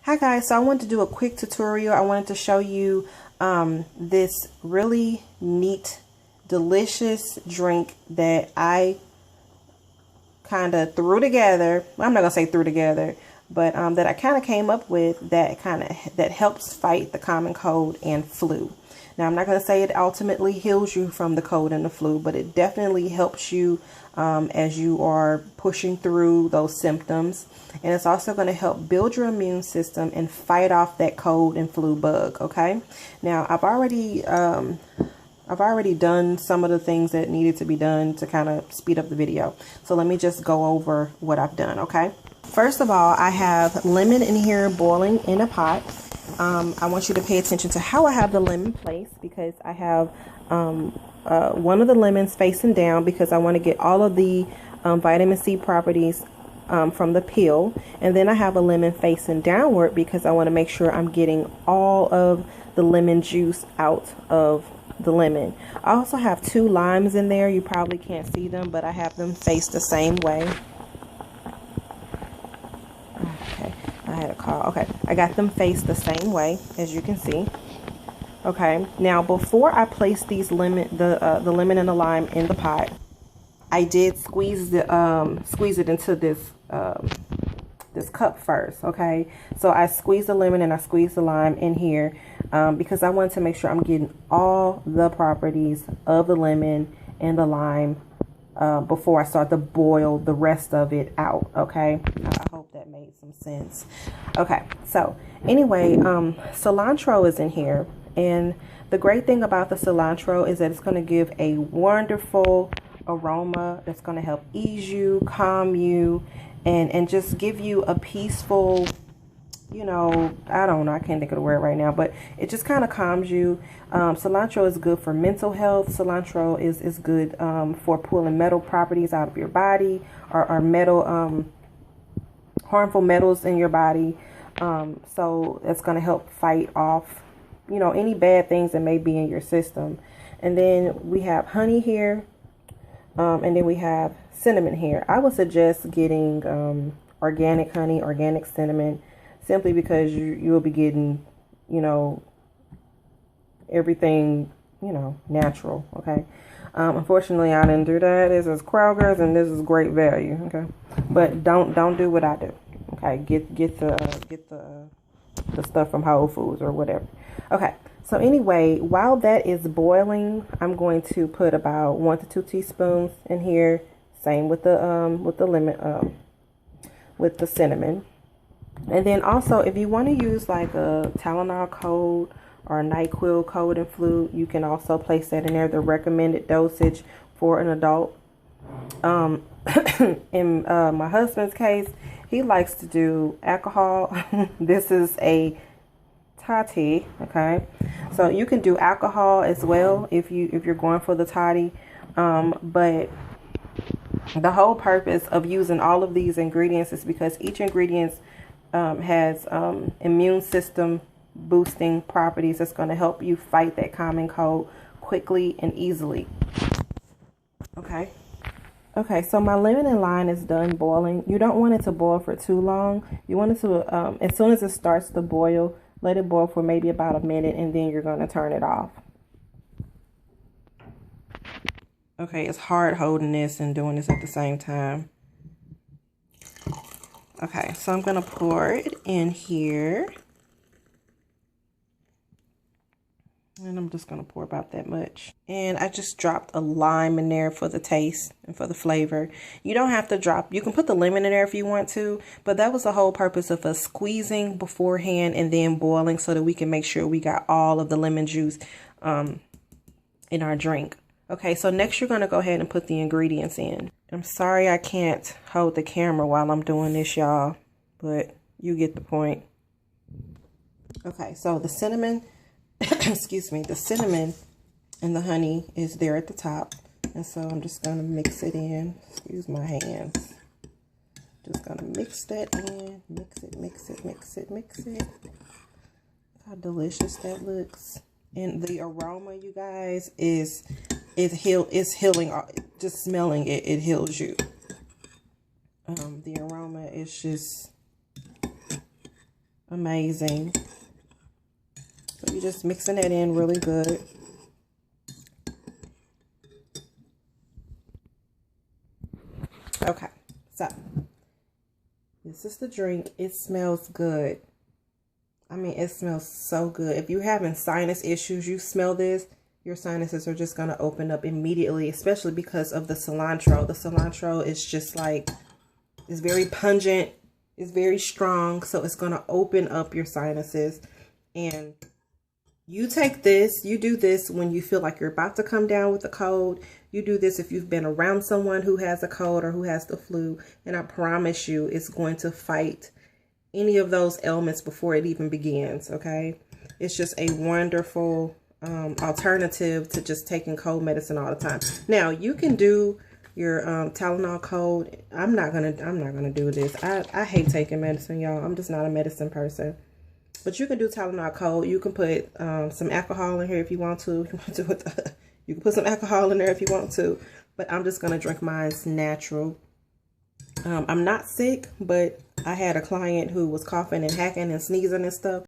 Hi guys, so I wanted to do a quick tutorial. I wanted to show you this really neat, delicious drink that I kind of threw together. I'm not gonna say threw together, but that I kind of came up with that helps fight the common cold and flu. Now, I'm not going to say it ultimately heals you from the cold and the flu, but it definitely helps you as you are pushing through those symptoms. And it's also going to help build your immune system and fight off that cold and flu bug. Okay. Now, I've already done some of the things that needed to be done to kind of speed up the video. So let me just go over what I've done. Okay. First of all, I have lemon in here boiling in a pot. I want you to pay attention to how I have the lemon placed, because I have one of the lemons facing down because I want to get all of the vitamin C properties from the peel. And then I have a lemon facing downward because I want to make sure I'm getting all of the lemon juice out of the lemon. I also have 2 limes in there. You probably can't see them, but I have them faced the same way. Okay, I had a call. Okay, I got them faced the same way, as you can see. Okay, now before I place these the lemon and the lime in the pot, I did squeeze it into this this cup first. Okay, so I squeezed the lemon and I squeezed the lime in here because I wanted to make sure I'm getting all the properties of the lemon and the lime before I start to boil the rest of it out. Okay, I hope that made some sense. Okay, so anyway, cilantro is in here, and the great thing about the cilantro is that it's going to give a wonderful aroma that's going to help ease you, calm you, and just give you a peaceful, you know, I don't know, I can't think of the word right now, but it just kind of calms you. Cilantro is good for mental health. Cilantro is good for pulling metal properties out of your body, or metal, harmful metals in your body. So it's going to help fight off, you know, any bad things that may be in your system. And then we have honey here, and then we have cinnamon here. I would suggest getting organic honey, organic cinnamon, simply because you will be getting, you know, everything, you know, natural. Okay. Unfortunately, I didn't do that. This is Kroger's, and this is great value. Okay, but don't do what I do. Okay, get the stuff from Whole Foods or whatever. Okay. So anyway, while that is boiling, I'm going to put about 1 to 2 teaspoons in here. Same with the lemon, with the cinnamon. And then also, if you want to use like a Tylenol cold or a NyQuil cold and flu, you can also place that in there. The recommended dosage for an adult. In my husband's case, he likes to do alcohol. This is a toddy. Okay, so you can do alcohol as well if you're going for the toddy. But the whole purpose of using all of these ingredients is because each ingredient has immune system boosting properties that's going to help you fight that common cold quickly and easily. Okay, so my lemon and lime is done boiling. You don't want it to boil for too long. You want it to, as soon as it starts to boil, let it boil for maybe about a minute, and then you're going to turn it off. Okay, it's hard holding this and doing this at the same time. Okay, so I'm going to pour it in here. And I'm just going to pour about that much. And I just dropped a lime in there for the taste and for the flavor. You don't have to drop, you can put the lemon in there if you want to, but that was the whole purpose of us squeezing beforehand and then boiling so that we can make sure we got all of the lemon juice in our drink. Okay, so next you're going to go ahead and put the ingredients in. I'm sorry I can't hold the camera while I'm doing this, y'all, but you get the point. Okay, so the cinnamon, excuse me, the cinnamon and the honey is there at the top. And so I'm just going to mix it in. Excuse my hands. Just going to mix that in. Mix it, mix it, mix it, mix it. Look how delicious that looks. And the aroma, you guys, is healing. Just smelling it, it heals you. The aroma is just amazing. So you're just mixing that in really good. Okay, so this is the drink. It smells good. I mean, it smells so good. If you're having sinus issues, you smell this, your sinuses are just going to open up immediately, especially because of the cilantro. The cilantro is just like, it's very pungent, it's very strong, so it's going to open up your sinuses. And you take this, you do this when you feel like you're about to come down with a cold. You do this if you've been around someone who has a cold or who has the flu, and I promise you it's going to fight any of those ailments before it even begins. Okay, it's just a wonderful alternative to just taking cold medicine all the time. Now you can do your Tylenol cold. I'm not gonna do this. I hate taking medicine, y'all. I'm just not a medicine person. But you can do Tylenol cold. You can put some alcohol in here if you want to. You can put some alcohol in there if you want to. But I'm just gonna drink mine's natural. I'm not sick, but I had a client who was coughing and hacking and sneezing and stuff.